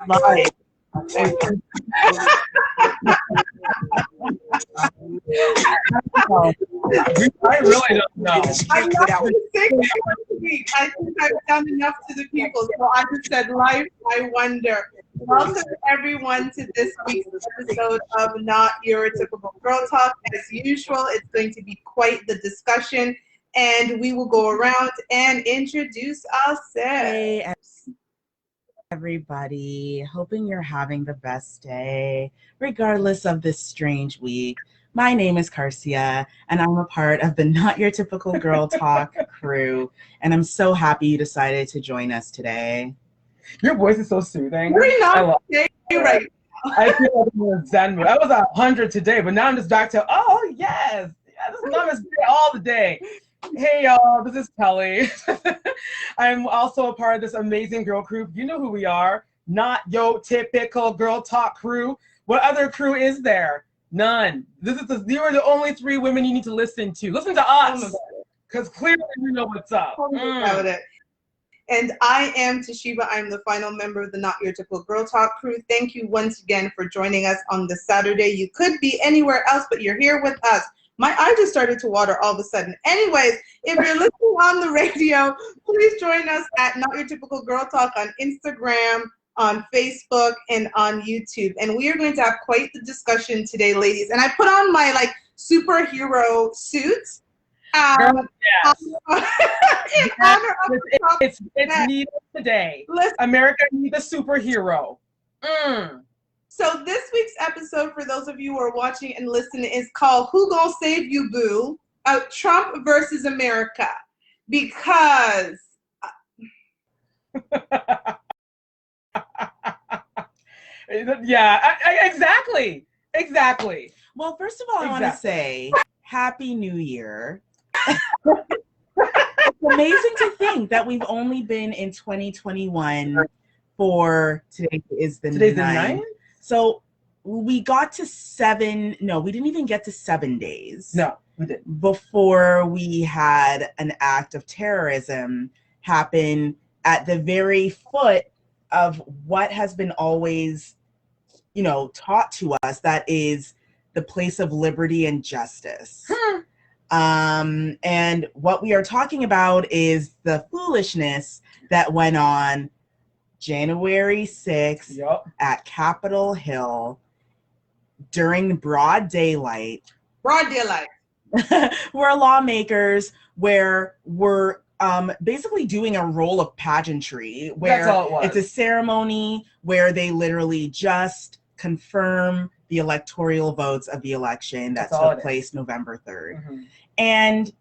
Live. I really don't know. I'm not going to say week. I think I've done enough to the people, so I just said life. I wonder. Welcome everyone to this week's episode of Not Your Typical Girl Talk. As usual, it's going to be quite the discussion, and we will go around and introduce ourselves. Hey, everybody. Hoping you're having the best day, regardless of this strange week. My name is Carcia, and I'm a part of the Not Your Typical Girl Talk crew, and I'm so happy you decided to join us today. Your voice is so soothing. We're I not love right now. I feel like I'm in a Zen mood. I was at 100 today, but now I'm just back to, oh, yes. Yeah, this love is all the day. Hey, y'all, this is Kelly. I'm also a part of this amazing girl crew. You know who we are. Not Your Typical Girl Talk crew. What other crew is there? None. You are the only three women you need to listen to. Listen to us, because clearly you know what's up. About it. And I am Toshiba. I'm the final member of the Not Your Typical Girl Talk crew. Thank you once again for joining us on this Saturday. You could be anywhere else, but you're here with us. My eye just started to water all of a sudden. Anyways, if you're listening on the radio, please join us at Not Your Typical Girl Talk on Instagram, on Facebook, and on YouTube. And we are going to have quite the discussion today, ladies. And I put on my superhero suit. Girl, yes. In honor of it's needed today. America needs a superhero. So this week's episode, for those of you who are watching and listening, is called Who Gonna Save You, Boo? Trump versus America. Because... Yeah, exactly. Well, first of all, I want to say Happy New Year. It's amazing to think that we've only been in 2021 for today is the 9th. So we got to we didn't even get to 7 days. No, we didn't. Before we had an act of terrorism happen at the very foot of what has been always, taught to us, that is the place of liberty and justice. And what we are talking about is the foolishness that went on January 6th at Capitol Hill during broad daylight. Where lawmakers were basically doing a role of pageantry, where that's all it was. It's a ceremony where they literally just confirm the electoral votes of the election that took place November 3rd. Mm-hmm. And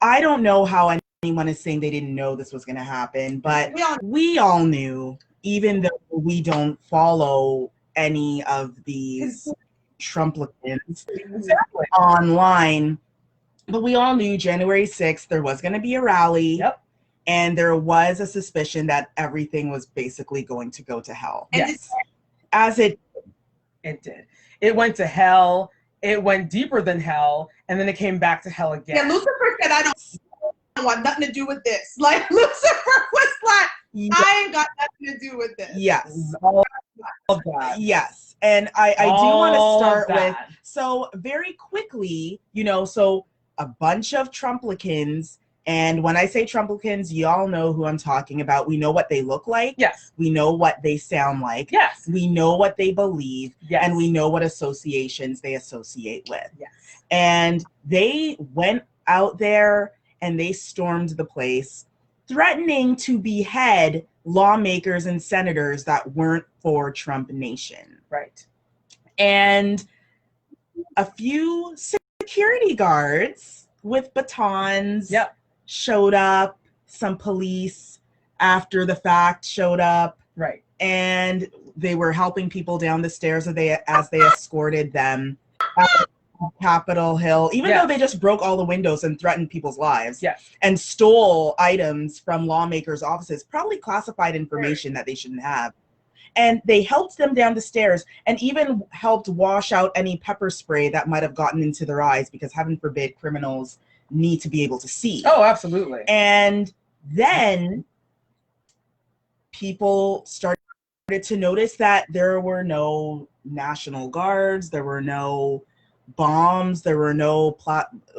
I don't know how anyone is saying they didn't know this was going to happen, but we all knew, even though we don't follow any of these Trumplicans online. But we all knew January 6th, there was going to be a rally. Yep. And there was a suspicion that everything was basically going to go to hell. Yes. As it did. It went to hell. It went deeper than hell. And then it came back to hell again. Yeah, Lucifer said, I don't want nothing to do with this. Lucifer was like, I ain't got nothing to do with this. Yes. All of that. Yes. And I do want to start with, so very quickly, so a bunch of Trumplicans, and when I say Trumplicans, you all know who I'm talking about. We know what they look like. Yes. We know what they sound like. Yes. We know what they believe. Yes. And we know what associations they associate with. Yes. And they went out there and they stormed the place, threatening to behead lawmakers and senators that weren't for Trump Nation. Right. And a few security guards with batons showed up. Some police after the fact showed up. Right. And they were helping people down the stairs as they escorted them out of Capitol Hill, even though they just broke all the windows and threatened people's lives. Yes. And stole items from lawmakers' offices, probably classified information that they shouldn't have. And they helped them down the stairs and even helped wash out any pepper spray that might have gotten into their eyes, because heaven forbid criminals need to be able to see. Oh, absolutely. And then people started to notice that there were no National Guards, there were no bombs, there were no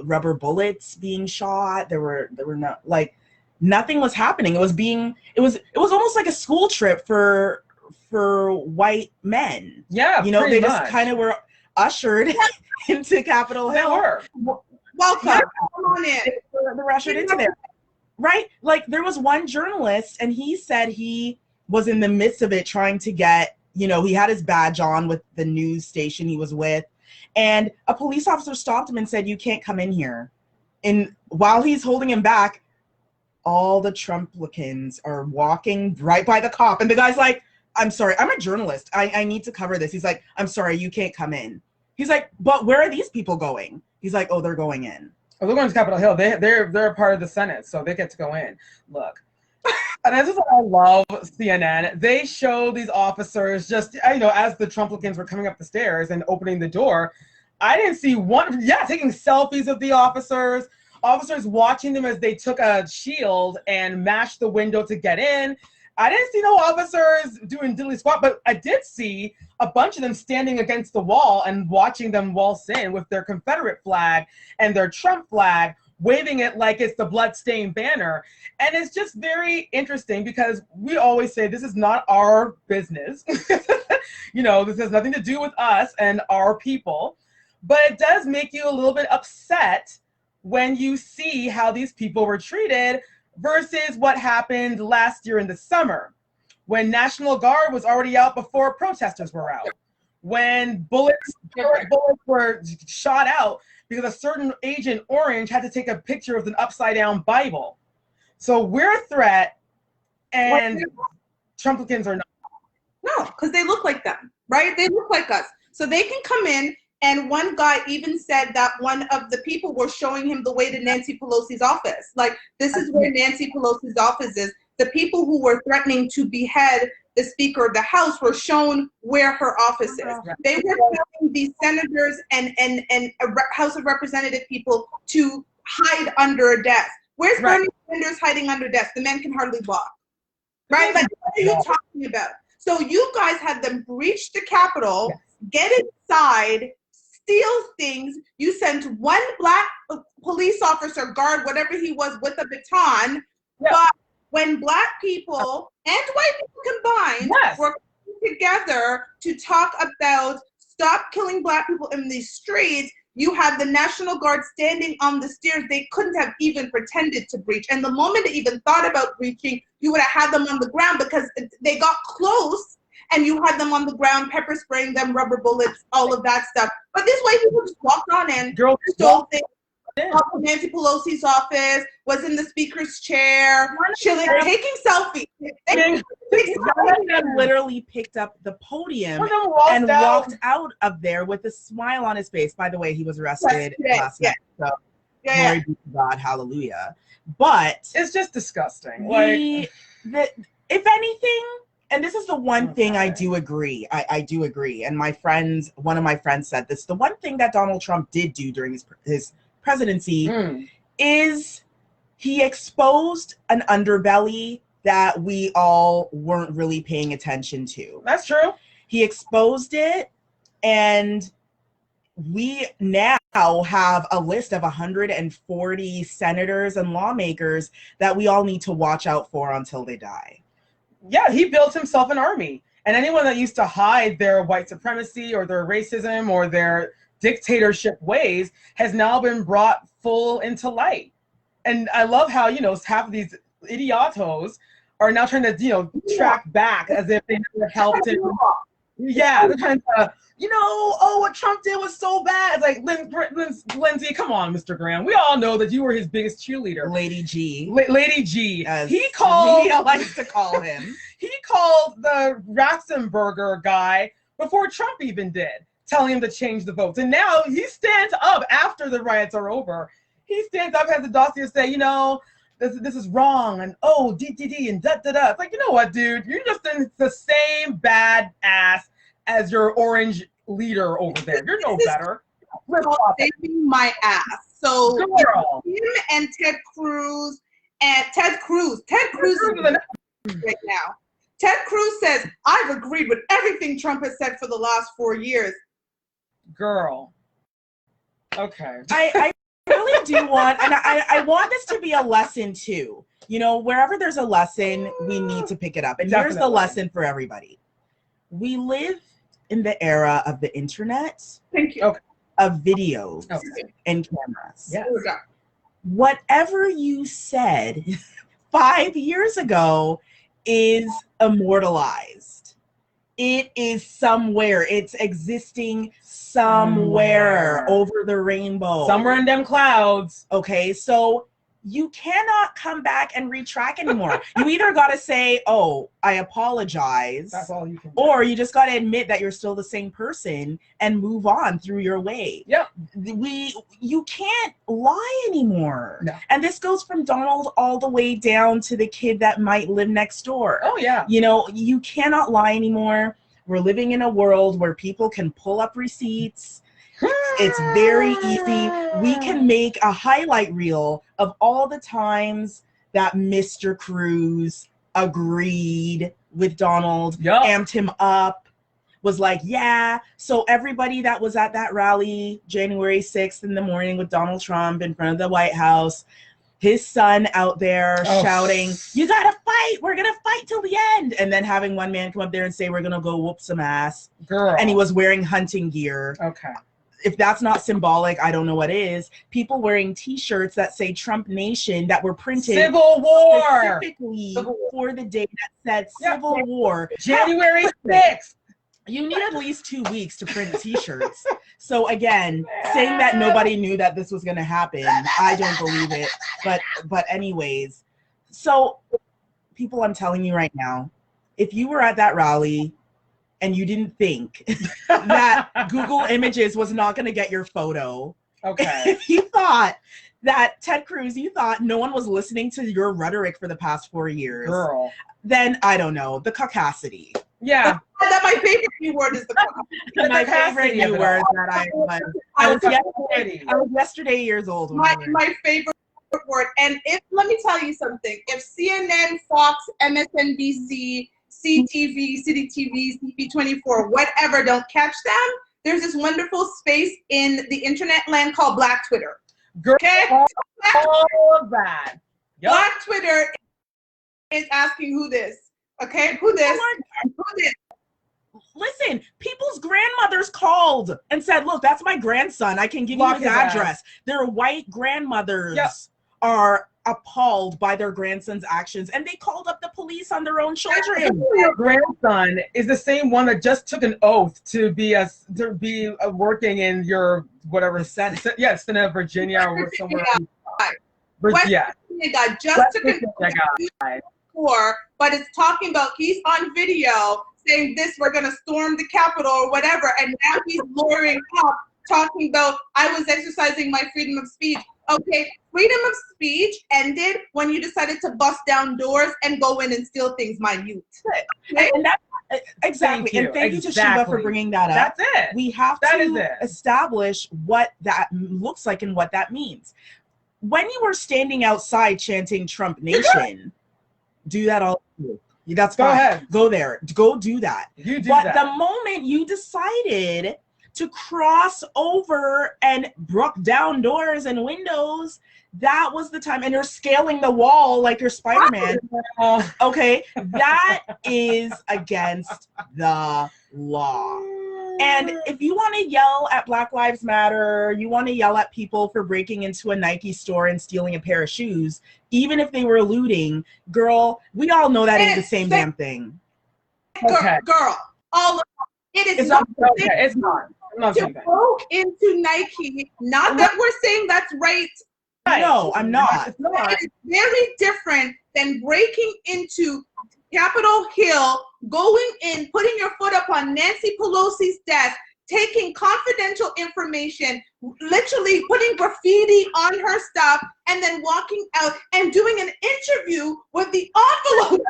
rubber bullets being shot, there were no, like, nothing was happening. It was almost like a school trip for white men. Yeah, you know, they much. Just kind of were ushered into Capitol Hill. They were. Welcome. Yeah. Come on in. They were ushered into there. Right? Like, there was one journalist, and he said he was in the midst of it trying to get, you know, he had his badge on with the news station he was with, and a police officer stopped him and said, "You can't come in here." And while he's holding him back, all the Trumplicans are walking right by the cop, and the guy's like, "I'm sorry, I'm a journalist. I need to cover this." He's like, "I'm sorry, you can't come in." He's like, "But where are these people going?" He's like, "Oh, they're going in." Oh, they're going to Capitol Hill. They're a part of the Senate, so they get to go in. Look, and this is what I love CNN. They show these officers just, you know, as the Trumplicans were coming up the stairs and opening the door. I didn't see one, taking selfies of the officers watching them as they took a shield and mashed the window to get in. I didn't see no officers doing diddly squat, but I did see a bunch of them standing against the wall and watching them waltz in with their Confederate flag and their Trump flag, waving it like it's the bloodstained banner. And it's just very interesting because we always say this is not our business. You know, this has nothing to do with us and our people. But it does make you a little bit upset when you see how these people were treated versus what happened last year in the summer, when National Guard was already out before protesters were out, when bullets were shot out because a certain Agent Orange had to take a picture of an upside-down Bible. So we're a threat, and Trumplicans are not. No, because they look like them, right? They look like us. So they can come in, and one guy even said that one of the people were showing him the way to Nancy Pelosi's office. Like, this is where Nancy Pelosi's office is. The people who were threatening to behead the Speaker of the House were shown where her office is. They were telling these senators and House of Representative people to hide under a desk. Where's Bernie Sanders hiding under a desk? The man can hardly walk. Right? Like, what are you talking about? So you guys had them breach the Capitol, get inside, steal things. You sent one black police officer, guard, whatever he was, with a baton. But when black people and white people combined were coming together to talk about stop killing black people in these streets, you had the National Guard standing on the stairs. They couldn't have even pretended to breach. And the moment they even thought about breaching, you would have had them on the ground because they got close and you had them on the ground, pepper spraying them, rubber bullets, all of that stuff. But these white people just walked on in, stole things. Nancy Pelosi's office, was in the speaker's chair, chilling, taking selfies. They literally picked up the podium and walked out of there with a smile on his face. By the way, he was arrested last night. So glory be to God, hallelujah. But it's just disgusting. If anything, and this is the one thing I do agree. I do agree. And one of my friends said this, the one thing that Donald Trump did do during his presidency is he exposed an underbelly that we all weren't really paying attention to. That's true. He exposed it, and we now have a list of 140 senators and lawmakers that we all need to watch out for until they die. Yeah, he built himself an army. And anyone that used to hide their white supremacy or their racism or their dictatorship ways has now been brought full into light. And I love how, half of these idiotos are now trying to, track back as if they never helped him. Yeah, they're trying to, what Trump did was so bad. It's like, Lindsey, come on, Mr. Graham. We all know that you were his biggest cheerleader. Lady G. Lady G. As he likes to call him. He called the Ratzenberger guy before Trump even did, telling him to change the votes. And now he stands up after the riots are over. He stands up, has the dossier say, this is wrong, and DTD and da-da-da. It's like, you know what, dude? You're just in the same bad ass as your orange leader over there. You're no better. Saving my ass. So him and Ted Cruz is right now. Ted Cruz says, I've agreed with everything Trump has said for the last 4 years. Girl. Okay. I really do want, and I want this to be a lesson too. You know, wherever there's a lesson, we need to pick it up. And here's the lesson for everybody. We live in the era of the internet. Thank you. Okay. Of videos and cameras. Yes. Whatever you said 5 years ago is immortalized. It is somewhere. It's existing somewhere over the rainbow. Somewhere in them clouds. Okay, so you cannot come back and retrack anymore. You either got to say, oh, I apologize. That's all you can do. Or you just got to admit that you're still the same person and move on through your way. Yep. You can't lie anymore. No. And this goes from Donald all the way down to the kid that might live next door. Oh, yeah. You know, you cannot lie anymore. We're living in a world where people can pull up receipts. It's very easy. We can make a highlight reel of all the times that Mr. Cruz agreed with Donald, amped him up, was like, yeah. So everybody that was at that rally January 6th in the morning with Donald Trump in front of the White House, his son out there shouting, you gotta fight, we're gonna fight till the end. And then having one man come up there and say, we're gonna go whoop some ass. Girl. And he was wearing hunting gear. Okay. If that's not symbolic, I don't know what is. People wearing T-shirts that say Trump Nation that were printed Civil War specifically for the day that said Civil War. January 6th. You need at least 2 weeks to print T-shirts. So again, saying that nobody knew that this was going to happen, I don't believe it. But anyways, so people, I'm telling you right now, if you were at that rally and you didn't think that Google Images was not going to get your photo. Okay. If you thought that Ted Cruz, you thought no one was listening to your rhetoric for the past 4 years. Girl. Then I don't know, the caucasity. Yeah. That's my favorite new word is the caucasity. My favorite new word that I was yesterday years old. My favorite word. And let me tell you something. If CNN, Fox, MSNBC, CTV, City TV, CP24, whatever, don't catch them, there's this wonderful space in the internet land called Black Twitter. Girl, okay? All of that. Yep. Black Twitter is asking who this. Okay? Who this? Who this? Listen, people's grandmothers called and said, look, that's my grandson. I can give you his address. Their white grandmothers are appalled by their grandson's actions, and they called up the police on their own children. Your grandson is the same one that just took an oath to be working in your whatever Senate, Senate, Virginia, or somewhere. West Virginia guy just took an oath but it's talking about he's on video saying this, we're gonna storm the Capitol or whatever, and now he's lawyering up talking about I was exercising my freedom of speech. Okay, freedom of speech ended when you decided to bust down doors and go in and steal things, my youth. Okay? And that's exactly. And thank you to Shiva for bringing that up. That's it. We have to establish what that looks like and what that means. When you were standing outside chanting Trump Nation, do that all. That's fine. Go ahead. Go there. Go do that. You do but that. The moment you decided to cross over and broke down doors and windows, that was the time. And you're scaling the wall like you're Spider-Man. Okay, that is against the law. And if you want to yell at Black Lives Matter, you want to yell at people for breaking into a Nike store and stealing a pair of shoes, even if they were looting, girl, we all know that ain't the same damn thing. Okay. Girl, all of it is not. Okay, it's not. To go into Nike, not that we're saying that's right. No, I'm not. It is very different than breaking into Capitol Hill, going in, putting your foot up on Nancy Pelosi's desk, taking confidential information, literally putting graffiti on her stuff, and then walking out and doing an interview with the envelope.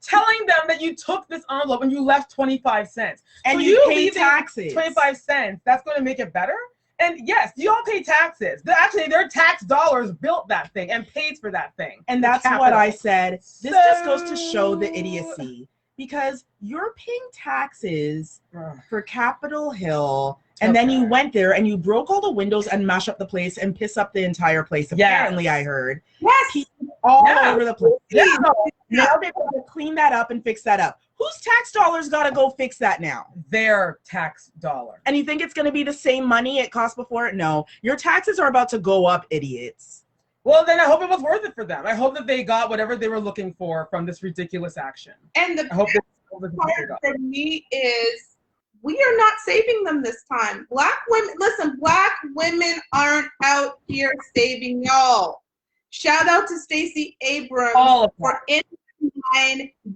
Telling them that you took this envelope and you left 25 cents. And so you paid taxes. 25 cents. That's going to make it better? And yes, you all pay taxes. Actually, their tax dollars built that thing and paid for that thing. And that's what I said. This just goes to show the idiocy, because you're paying taxes for Capitol Hill, and then you went there and you broke all the windows and mash up the place and piss up the entire place. Apparently, I heard. Yes. People all over the place. Now they've got to clean that up and fix that up. Whose tax dollars got to go fix that now? Their tax dollar. And you think it's going to be the same money it cost before? No. Your taxes are about to go up, idiots. Well, then I hope it was worth it for them. I hope that they got whatever they were looking for from this ridiculous action. And the part for me is we are not saving them this time. Black women, listen, Black women aren't out here saving y'all. Shout out to Stacey Abrams for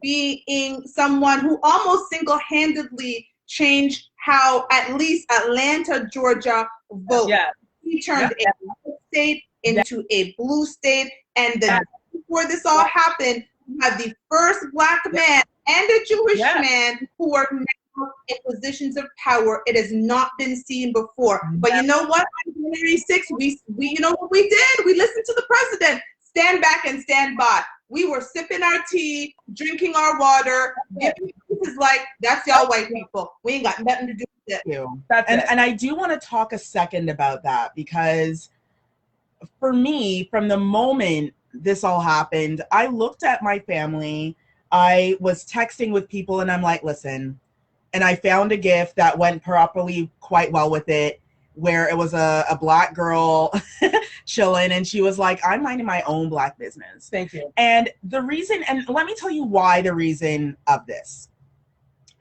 being someone who almost single-handedly changed how at least Atlanta, Georgia vote. Yes. He turned a red state into a blue state, and before this all happened, you had the first Black man and a Jewish man who are now in positions of power. It has not been seen before. But you know what? On January 6th, we you know what we did? We listened to the president. Stand back and stand by. We were sipping our tea, drinking our water, giving pieces like, that's y'all white people. We ain't got nothing to do with it. And I do want to talk a second about that, because for me, from the moment this all happened, I looked at my family. I was texting with people and I'm like, listen, and I found a gift that went properly quite well with it, where it was a Black girl chilling, and she was like, I'm minding my own Black business. Thank you. And the reason, and let me tell you why the reason of this.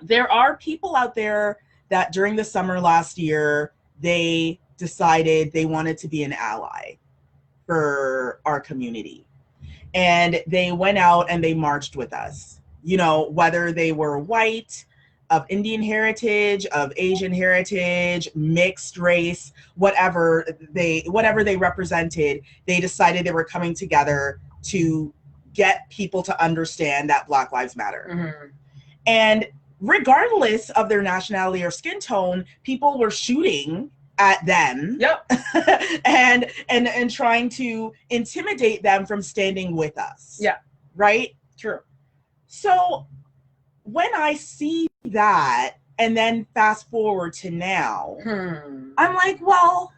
There are people out there that during the summer last year, they decided they wanted to be an ally for our community. And they went out and they marched with us, you know, whether they were white, of Indian heritage, of Asian heritage, mixed race, whatever they represented, they decided they were coming together to get people to understand that Black Lives Matter. Mm-hmm. And regardless of their nationality or skin tone, people were shooting at them. Yep. and trying to intimidate them from standing with us. Yeah. Right? True. So when I see that, and then fast forward to now, I'm like, well,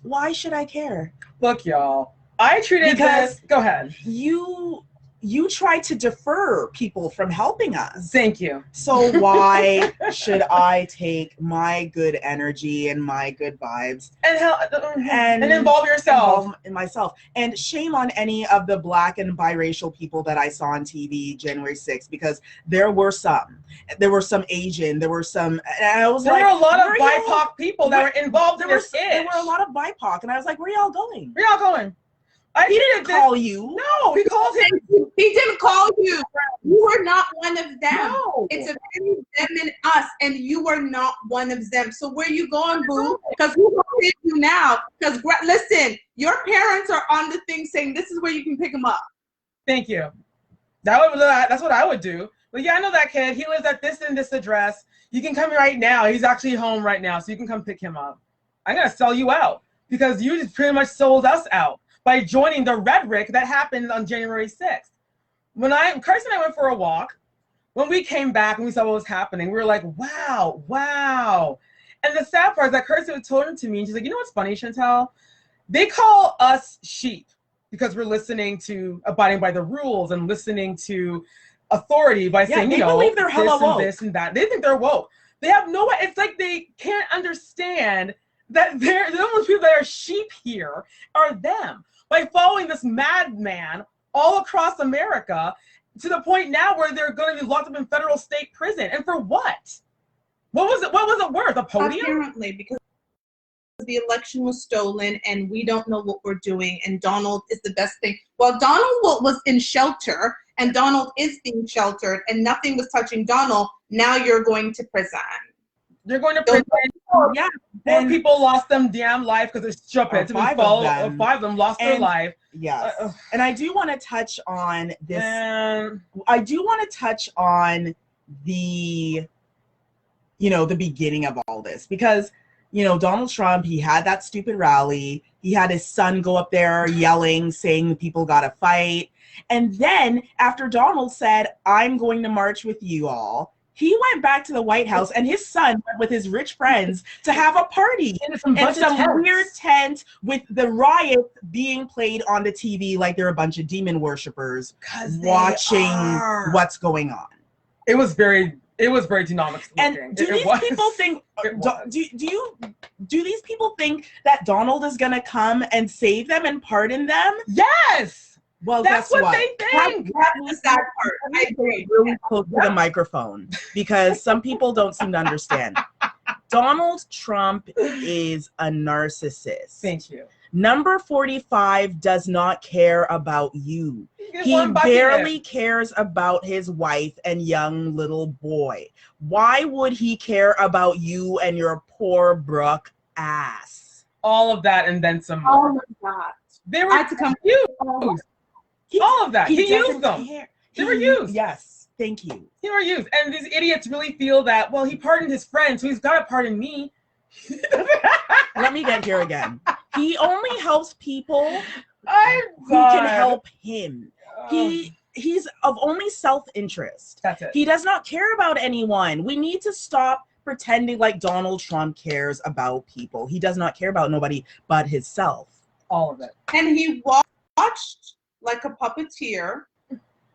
why should I care? Look, y'all, I treated this. Go ahead. You try to defer people from helping us. Thank you. So why should I take my good energy and my good vibes and involve yourself in myself? And shame on any of the Black and biracial people that I saw on TV January 6th, because there were some Asian, there were some, and I was there like, were a lot of BIPOC people that were involved in this. There were a lot of BIPOC, and I was like, where y'all going? Where y'all going? He didn't call you. No, he called him. He didn't call you. You were not one of them. No. It's a very them and us, and you were not one of them. So where you going, boo? Because who will pick you now? Because listen, your parents are on the thing saying this is where you can pick them up. Thank you. That's what I would do. But yeah, I know that kid. He lives at this and this address. You can come right now. He's actually home right now, so you can come pick him up. I'm gonna sell you out because you just pretty much sold us out by joining the rhetoric that happened on January 6th. When Kirsten and I went for a walk, when we came back and we saw what was happening, we were like, wow. And the sad part is that Kirsten was told to me, and she's like, you know what's funny, Chantel? They call us sheep because we're listening to abiding by the rules and listening to authority by saying, they believe they're hella woke. This and that. They think they're woke. They have no way. It's like they can't understand that the only people that are sheep here are them. By following this madman all across America to the point now where they're going to be locked up in federal state prison. And for what? What was it worth? A podium? Apparently, because the election was stolen and we don't know what we're doing, and Donald is the best thing. Well, Donald was in shelter, and Donald is being sheltered, and nothing was touching Donald. Now you're going to prison. You're going to prison. Yeah. Four people lost them damn life because they're stupid. Five of them lost their life. Yes. And I do want to touch on this. I do want to touch on the beginning of all this, because you know, Donald Trump, he had that stupid rally. He had his son go up there yelling, saying the people got to fight. And then after Donald said, I'm going to march with you all, he went back to the White House and his son went with his rich friends to have a party in some weird tent with the riots being played on the TV like they're a bunch of demon worshippers watching what's going on. It was very dynamic. And do these people think do these people think that Donald is gonna come and save them and pardon them? Yes. Well, that's guess what they think. That's the sad part. I agree. Really close to the microphone because some people don't seem to understand. Donald Trump is a narcissist. Thank you. Number 45 does not care about you. He barely cares about his wife and young little boy. Why would he care about you and your poor Brooke ass? All of that and then some more. All of that. They were to come used. All of that. He used them. They were used. Yes. Thank you. They were used. And these idiots really feel that, well, he pardoned his friend, so he's got to pardon me. Let me get here again. He only helps people who done. can help him. He's of only self-interest. That's it. He does not care about anyone. We need to stop pretending like Donald Trump cares about people. He does not care about nobody but himself. All of it. And he watched like a puppeteer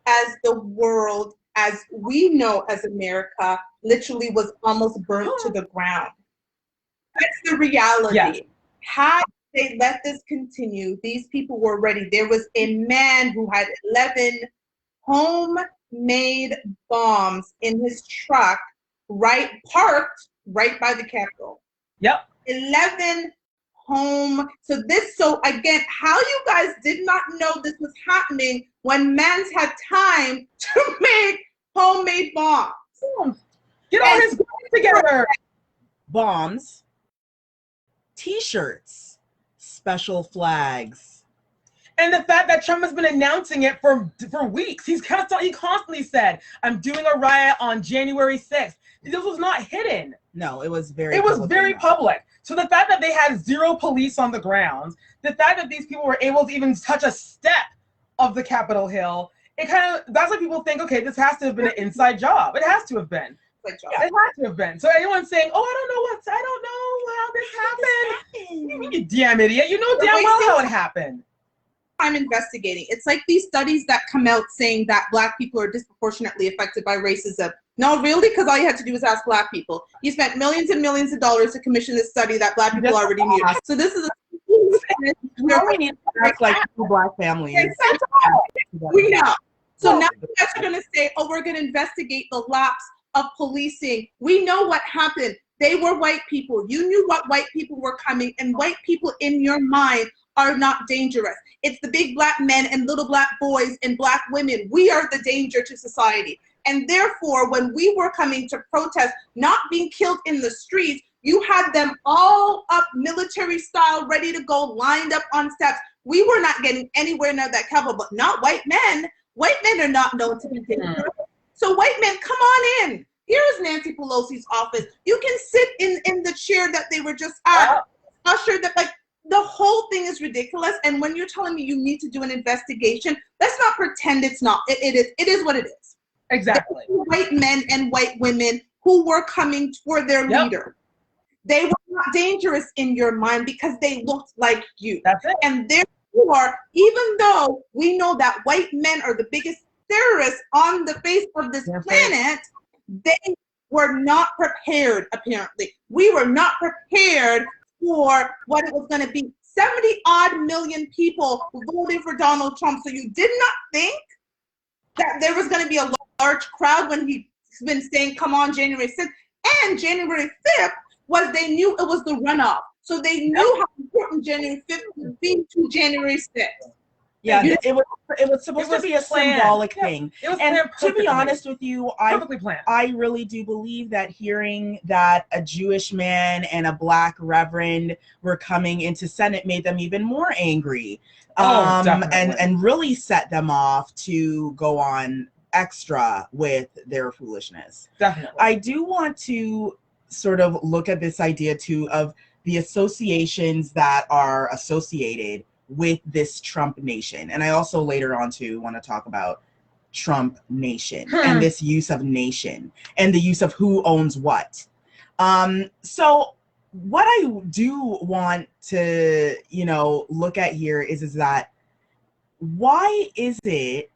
as the world, as we know as America, literally was almost burnt to the ground. That's the reality. Yes. Had they let this continue, these people were ready. There was a man who had 11 homemade bombs in his truck, parked right by the Capitol. Yep. 11 So again, how you guys did not know this was happening when man's had time to make homemade bombs. Get all his together. Bombs, T-shirts, special flags. And the fact that Trump has been announcing it for weeks. He constantly said, I'm doing a riot on January 6th. This was not hidden. No, it was very public. So the fact that they had zero police on the grounds, the fact that these people were able to even touch a step of the Capitol Hill, that's why people think, okay, this has to have been an inside job. It has to have been. It has to have been. So anyone saying, oh, I don't know how this happened. You damn idiot. You know damn well how it happened. I'm investigating. It's like these studies that come out saying that Black people are disproportionately affected by racism. No, really? Because all you had to do was ask Black people. You spent millions and millions of dollars to commission this study that Black people already knew. So this is we need to act like two Black families. We know. So now you guys are going to say, oh, we're going to investigate the lapse of policing. We know what happened. They were white people. You knew what white people were coming, and white people in your mind are not dangerous. It's the big Black men and little Black boys and Black women. We are the danger to society. And therefore, when we were coming to protest, not being killed in the streets, you had them all up military style, ready to go, lined up on steps. We were not getting anywhere near that Capitol, but not white men. White men are not known to be dangerous. So white men, come on in. Here's Nancy Pelosi's office. You can sit in the chair that they were just at. Usher, that like the whole thing is ridiculous. And when you're telling me you need to do an investigation, let's not pretend it's not. It is what it is. Exactly. White men and white women who were coming for their leader. They were not dangerous in your mind because they looked like you. That's it. And therefore, even though we know that white men are the biggest terrorists on the face of this planet, they were not prepared, apparently. We were not prepared for what it was going to be. 70-odd million people voted for Donald Trump. So you did not think that there was going to be a large crowd when he's been saying, come on, January 6th. And January 5th they knew it was the runoff. So they knew how important January 5th would be to January 6th. Yeah, it was supposed to be a symbolic thing. And to be honest with you, I really do believe that hearing that a Jewish man and a Black reverend were coming into Senate made them even more angry. And really set them off to go on extra with their foolishness. Definitely. I do want to sort of look at this idea too of the associations that are associated with this Trump nation. And I also later on too want to talk about Trump nation and this use of nation and the use of who owns what. So what I do want to, look at here is that why is it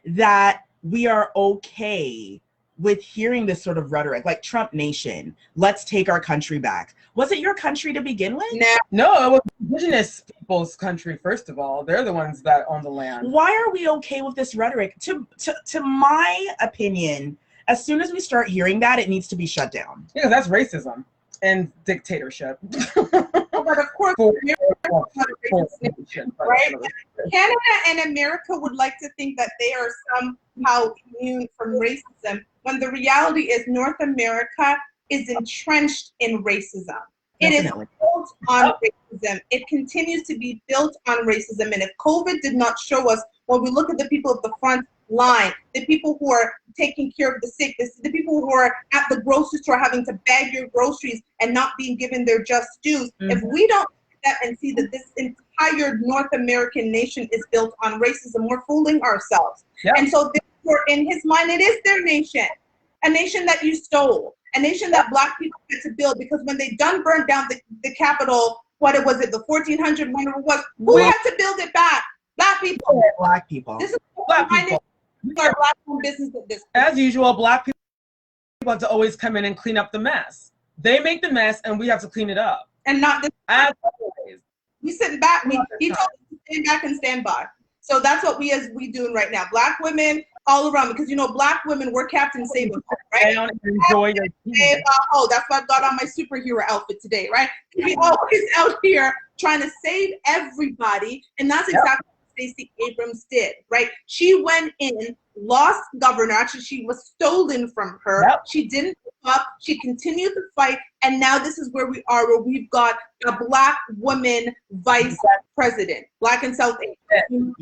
that we are okay with hearing this sort of rhetoric, like Trump nation, let's take our country back? Was it your country to begin with? No, it was indigenous people's country, first of all. They're the ones that own the land. Why are we okay with this rhetoric? To my opinion, as soon as we start hearing that, it needs to be shut down. Yeah, that's racism and dictatorship. But of course, right? Canada and America would like to think that they are somehow immune from racism, when the reality is North America is entrenched in racism. It is built on racism. It continues to be built on racism. And if COVID did not show us, when we look at the people at the front line, the people who are taking care of the sick, the people who are at the grocery store having to bag your groceries and not being given their just dues, if we don't look at that and see that this entire North American nation is built on racism, we're fooling ourselves. Yep. And so therefore, in his mind, it is their nation, a nation that you stole, a nation that Black people had to build, because when they burned down the Capitol, what was it, the 1400, whenever it was, who had to build it back? Black people. Black people. This is Black people. Our Black-owned business at this point. As usual, Black people have to always come in and clean up the mess. They make the mess, and we have to clean it up. And not this. As always. We sit back. He told us to stand back and stand by. So that's what we doing right now. Black women all around, because Black women, we're Captain Save a Ho, right? Enjoy your Oh, that's why I've got on my superhero outfit today, right? We always out here trying to save everybody, and that's exactly Stacey Abrams did, right? She went in, lost governor. Actually, she was stolen from her. Yep. She didn't give up. She continued to fight, and now this is where we are, where we've got a Black woman vice president, Black and South Asian,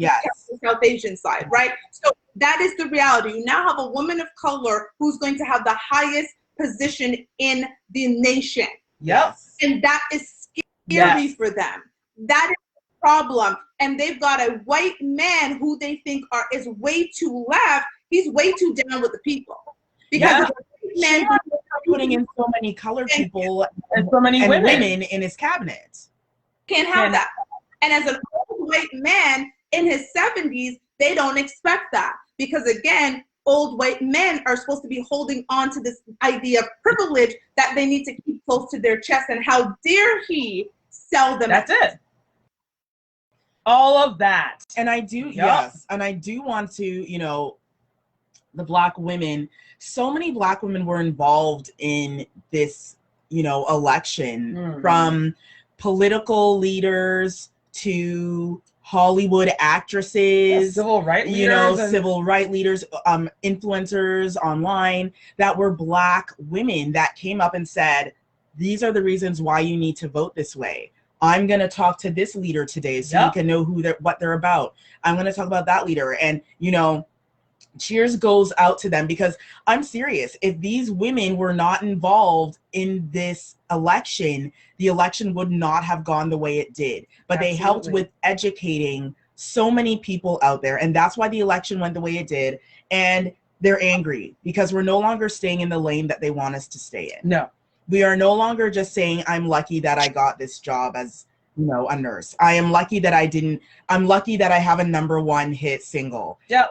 South Asian side, right? So that is the reality. You now have a woman of color who's going to have the highest position in the nation. Yes, and that is scary for them. That is problem. And they've got a white man who they think is way too left. He's way too down with the people, because man putting in so many colored people and so many women in his cabinet. Can't have that. And as an old white man in his 70s, they don't expect that, because again, old white men are supposed to be holding on to this idea of privilege that they need to keep close to their chest. And how dare he sell them? That's it. All of that. And I do, yes. And I do want to, the Black women, so many Black women were involved in this, election, from political leaders to Hollywood actresses, civil rights leaders, civil rights leaders, influencers online that were Black women that came up and said, these are the reasons why you need to vote this way. I'm going to talk to this leader today so you can know what they're about. I'm going to talk about that leader. And, cheers goes out to them, because I'm serious. If these women were not involved in this election, the election would not have gone the way it did. But they helped with educating so many people out there. And that's why the election went the way it did. And they're angry because we're no longer staying in the lane that they want us to stay in. No. We are no longer just saying, I'm lucky that I got this job as, a nurse. I'm lucky that I have a #1 hit single. Yeah.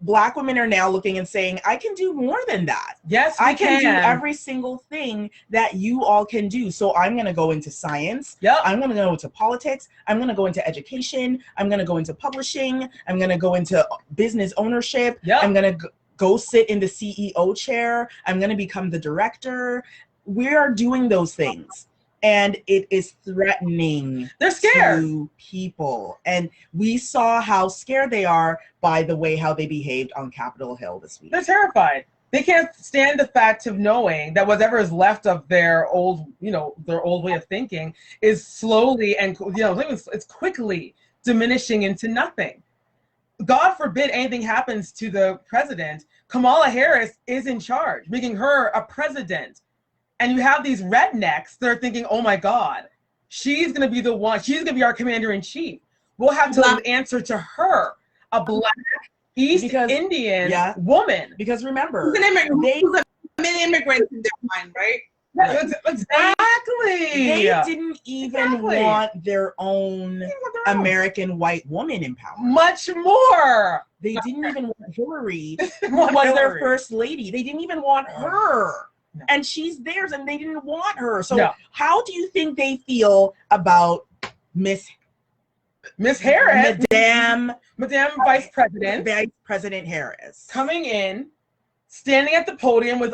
Black women are now looking and saying, I can do more than that. Yes, I can do every single thing that you all can do. So I'm going to go into science. Yep. I'm going to go into politics. I'm going to go into education. I'm going to go into publishing. I'm going to go into business ownership. Yep. I'm going to go sit in the CEO chair. I'm going to become the director. We are doing those things, and it is threatening. They're scared to people, and we saw how scared they are by the way how they behaved on Capitol Hill this week. They're terrified. They can't stand the fact of knowing that whatever is left of their old way of thinking is slowly and it's quickly diminishing into nothing. God forbid anything happens to the president. Kamala Harris is in charge, making her a president. And you have these rednecks that are thinking, oh my God, she's going to be the one. She's going to be our commander-in-chief. We'll have to answer to her, a Black East Indian woman. Because remember, who's an immigrant in their mind, right? Yeah, exactly. They didn't even want their own American white woman in power. Much more. They didn't even want Hillary, who was their first lady. They didn't even want her. No. And she's theirs, and they didn't want her. So how do you think they feel about Miss Harris, Madame Vice President Harris, coming in, standing at the podium with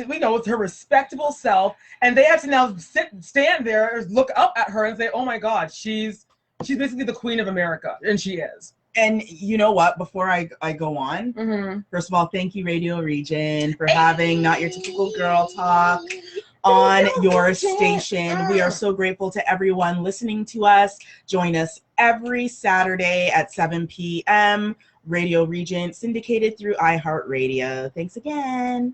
with her respectable self, and they have to now stand there, look up at her, and say, "Oh my God, she's basically the Queen of America," and she is. And you know what? Before I go on, first of all, thank you, Radio Region, for having Not Your Typical Girl Talk on your station. We are so grateful to everyone listening to us. Join us every Saturday at 7 p.m. Radio Region, syndicated through iHeartRadio. Thanks again.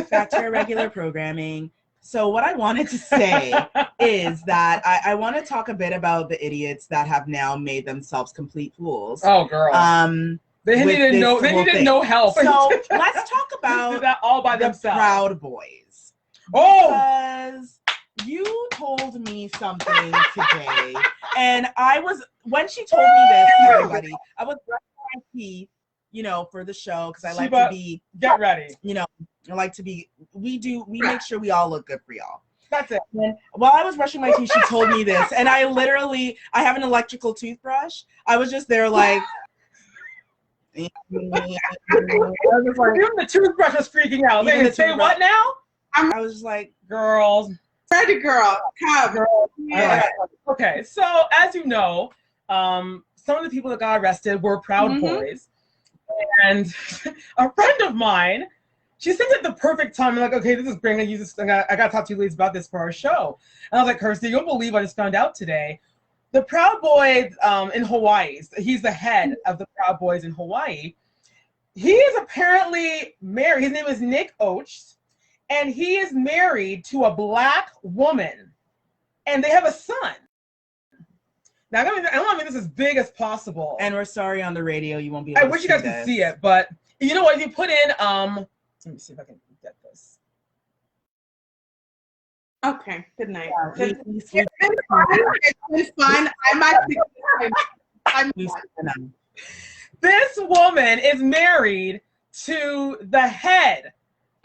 Back to our regular programming. So what I wanted to say is that I want to talk a bit about the idiots that have now made themselves complete fools. Oh, girl. They needed no help. So let's talk about did that all by themselves. Proud Boys. Oh, because you told me something today, and when she told me this, everybody, I was brushing my teeth, for the show, because I like to be get ready. I like to be. We make sure we all look good for y'all. That's it. And while I was brushing my teeth, she told me this, and I have an electrical toothbrush. I was just there like. Even the toothbrush was freaking out. They say what now? I was just like, girls. Ready, girl. Girl. Yeah. Okay, so as you know, some of the people that got arrested were Proud Boys. And a friend of mine, she said at the perfect time, I'm like, okay, this is great. I'm gonna use this. I got to talk to you ladies about this for our show. And I was like, Kirsty, you won't believe I just found out today. The Proud Boys in Hawaii, he's the head of the Proud Boys in Hawaii. He is apparently married. His name is Nick Oates, and he is married to a Black woman, and they have a son. Now, I want to make this as big as possible. And we're sorry on the radio, you won't be able to see I wish you guys could see it, but you know what? If you put in, let me see if I can get this. Okay, good night. Yeah, it's been fine. I'm This woman is married to the head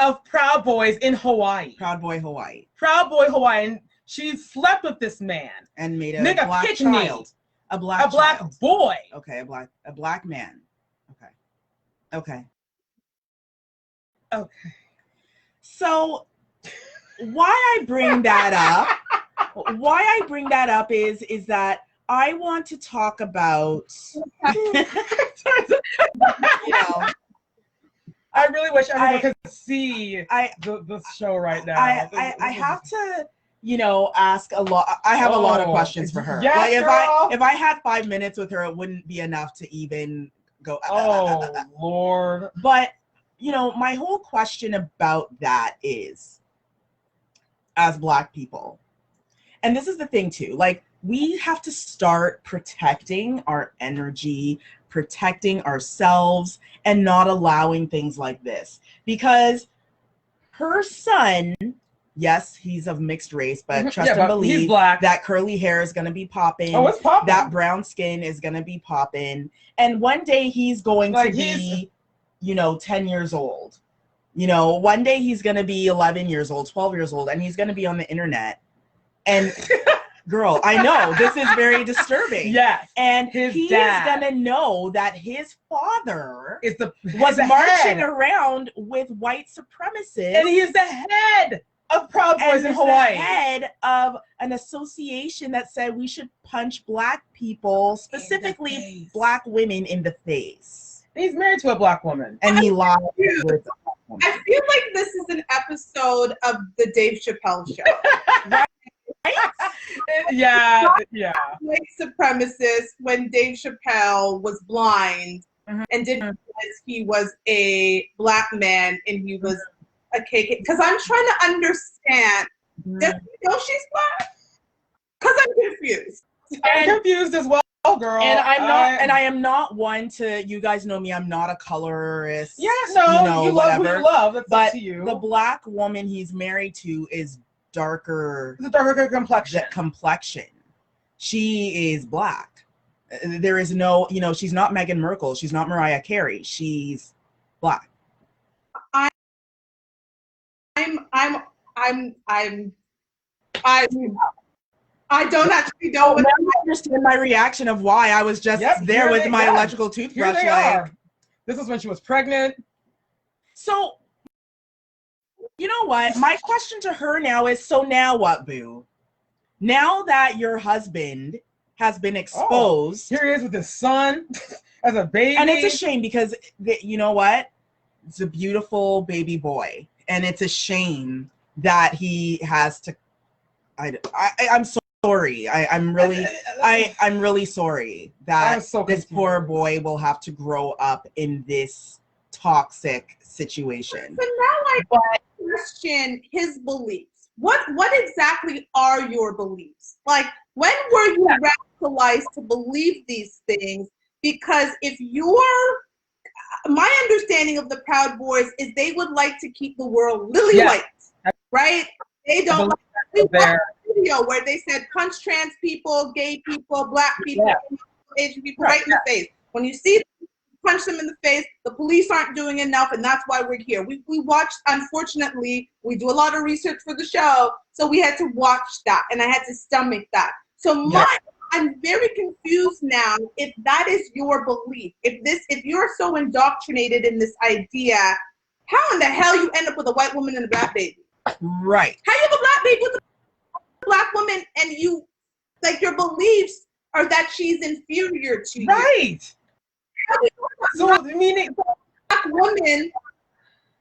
of Proud Boys in Hawaii. Proud Boy Hawaii. And she slept with this man and made a black child. A black boy. Okay, a black man. Okay. So why I bring that up is that I want to talk about I really wish everyone could see the show right now. I have to ask a lot. I have a lot of questions for her. Yes, like if I had 5 minutes with her, it wouldn't be enough to even go. Oh Lord! But my whole question about that is, as Black people, and this is the thing too. Like we have to start protecting our energy, protecting ourselves, and not allowing things like this, because her son. Yes, he's of mixed race, but trust and believe that curly hair is going to be popping. Oh, it's popping. That brown skin is going to be popping. And one day he's going to be, 10 years old. One day he's going to be 11 years old, 12 years old, and he's going to be on the internet. And girl, I know this is very disturbing. Yes. And he's going to know that his father was marching around with white supremacists. And he is the head of Proud Boys in Hawaii. The head of an association that said we should punch Black people, specifically Black women, in the face. He's married to a Black woman. And he lied with a Black woman. I feel like this is an episode of the Dave Chappelle show. Right? Yeah. White supremacist, when Dave Chappelle was blind and didn't realize he was a Black man and he was a KK? Because I'm trying to understand. Does he know she's black? Because I'm confused. I'm confused as well, girl. And I am not one to, you guys know me, I'm not a colorist. Yeah, no, you love who you love. That's but up to you. The black woman he's married to is darker. The darker complexion. She is black. There is no, she's not Meghan Markle. She's not Mariah Carey. She's black. I don't actually know. I understand my reaction of why I was just there with my electrical toothbrush. Here they are. This is when she was pregnant. So, you know what? My question to her now is, so now what, boo? Now that your husband has been exposed. Here he is with his son as a baby. And it's a shame because, you know what? It's a beautiful baby boy. And it's a shame that he has to. I'm sorry. I'm really sorry that this poor boy will have to grow up in this toxic situation. So now I question his beliefs. What exactly are your beliefs? Like, when were you radicalized to believe these things? Because my understanding of the Proud Boys is they would like to keep the world lily white, right? They don't like that video where they said punch trans people, gay people, black people, Asian people right in the face. When you see them, punch them in the face, the police aren't doing enough, and that's why we're here. We watched, unfortunately, we do a lot of research for the show, so we had to watch that, and I had to stomach that. So I'm very confused now if that is your belief. If you're so indoctrinated in this idea, how in the hell you end up with a white woman and a black baby? Right. How you have a black baby with a black woman and you, like, your beliefs are that she's inferior to you? Right. So meaning, black woman,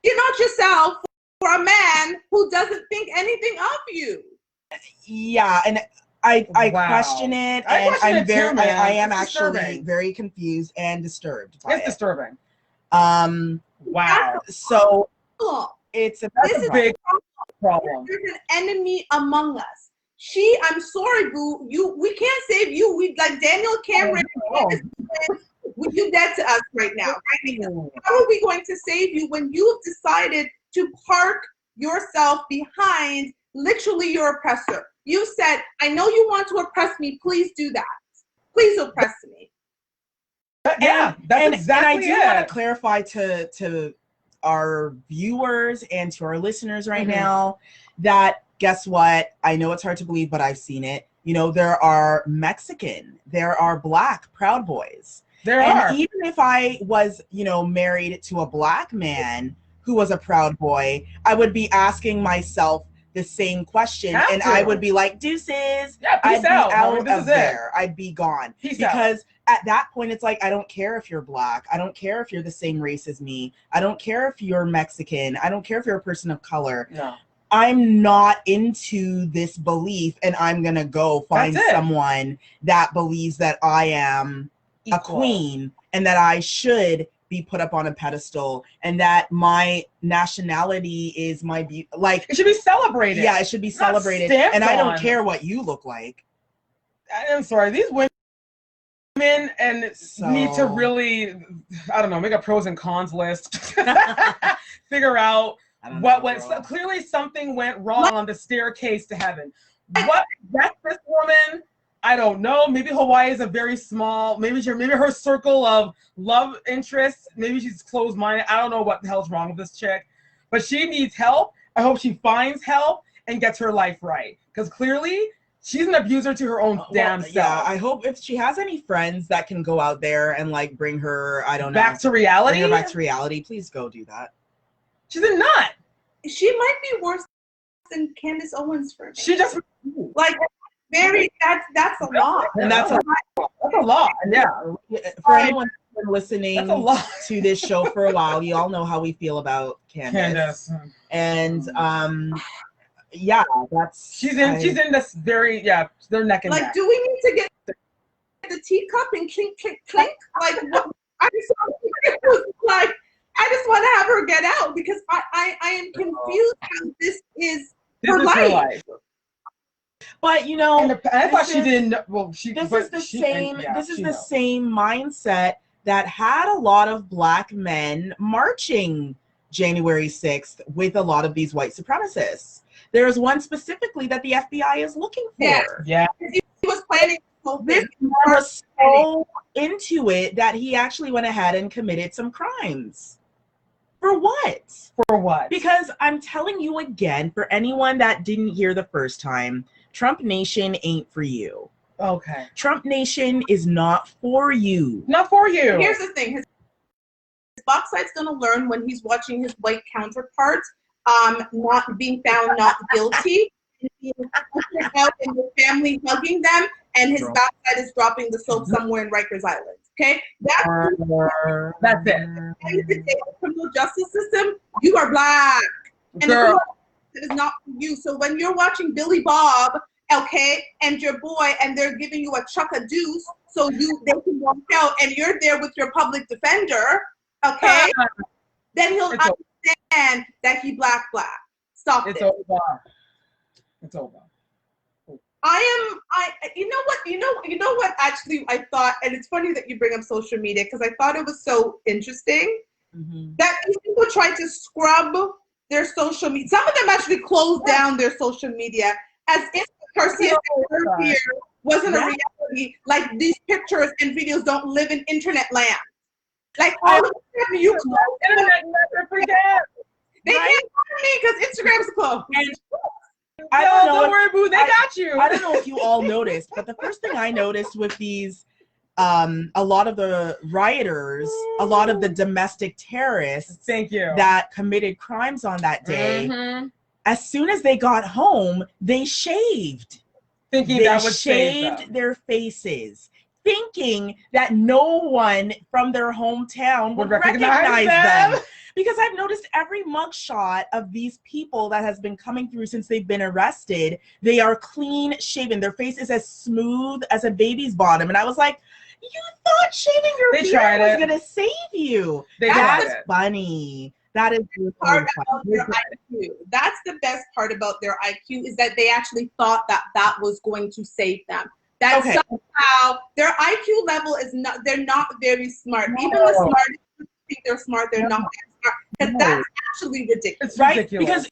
you're not yourself for a man who doesn't think anything of you. Yeah, and I question it, and I am actually very confused and disturbed by it. It's disturbing. Wow. So it's a big problem. There's an enemy among us. I'm sorry, boo. We can't save you. We like Daniel Cameron. You dead to us right now. How are we going to save you when you've decided to park yourself behind literally your oppressor? You said, I know you want to oppress me. Please do that. Please oppress me. Yeah, that's exactly and I do want to clarify to our viewers and to our listeners right now that, guess what? I know it's hard to believe, but I've seen it. There are Mexican, there are black Proud Boys. And even if I was, married to a black man who was a Proud Boy, I would be asking myself the same question, and I would be like, deuces. I'd be out of there. I'd be gone. Because at that point, it's like, I don't care if you're black. I don't care if you're the same race as me. I don't care if you're Mexican. I don't care if you're a person of color. No. I'm not into this belief, and I'm going to go find someone that believes that I am a queen and that I should be put up on a pedestal and that my nationality is my like it should be celebrated. Yeah, it should be celebrated. And I don't care what you look like. I'm sorry, these women need to really, I don't know, make a pros and cons list. Figure out what went. So clearly something went wrong on the staircase to heaven. What that's this woman? I don't know. Maybe Hawaii is a very small. Maybe her circle of love interests. Maybe she's closed-minded. I don't know what the hell's wrong with this chick, but she needs help. I hope she finds help and gets her life right, because clearly she's an abuser to her own damn self. Yeah, I hope if she has any friends that can go out there and like bring her, I don't know, back to reality. Bring her back to reality. Please go do that. She's a nut. She might be worse than Candace Owens for me. She just like. That's a lot. And that's a lot. Yeah. For anyone who's been listening to this show for a while, you all know how we feel about Candace. And yeah, that's she's in this very they're neck and neck. Like, do we need to get the teacup and clink clink clink? Like, what? I'm sorry. Like, I just want to have her get out because I am confused how this is her life. But you know, and I thought she didn't. Well, this is the same mindset that had a lot of Black men marching January 6th with a lot of these white supremacists. There's one specifically that the FBI is looking for. Yeah. He was planning. This was so into it that he actually went ahead and committed some crimes. For what? For what? Because I'm telling you again, for anyone that didn't hear the first time, Trump Nation ain't for you. Okay. Trump Nation is not for you. Not for you. Here's the thing. His bauxite's going to learn when he's watching his white counterparts not being found not guilty, and being out and the family hugging them, and his backside is dropping the soap somewhere in Rikers Island. Okay? That's it. At the end of the day, the criminal justice system, you are Black. And the criminal justice is not for you. So when you're watching Billy Bob, okay, and your boy, and they're giving you a chuck a deuce so they can walk out, and you're there with your public defender, okay, then he'll understand that he Black. Stop it. It's over. It's over. You know what actually I thought, and it's funny that you bring up social media because I thought it was so interesting that these people try to scrub their social media. Some of them actually closed down their social media as if Garcia here wasn't a reality. Like these pictures and videos don't live in internet land. Like all of a sudden you close internet never forget. They can't find me because Instagram's closed. I don't know. Don't worry, boo. They got you. I don't know if you all noticed, but the first thing I noticed with these, a lot of the rioters, a lot of the domestic terrorists, that committed crimes on that day, as soon as they got home, they shaved. Thinking that would save them. Their faces, thinking that no one from their hometown would recognize them. Because I've noticed every mugshot of these people that has been coming through since they've been arrested, they are clean shaven. Their face is as smooth as a baby's bottom. And I was like, you thought shaving your beard was going to save you. That's funny. That is part about their IQ. That's the best part about their IQ is that they actually thought that was going to save them. That somehow their IQ level is not, they're not very smart. Even the smartest think they're smart, they're not that smart. Because that's actually ridiculous. It's ridiculous. Because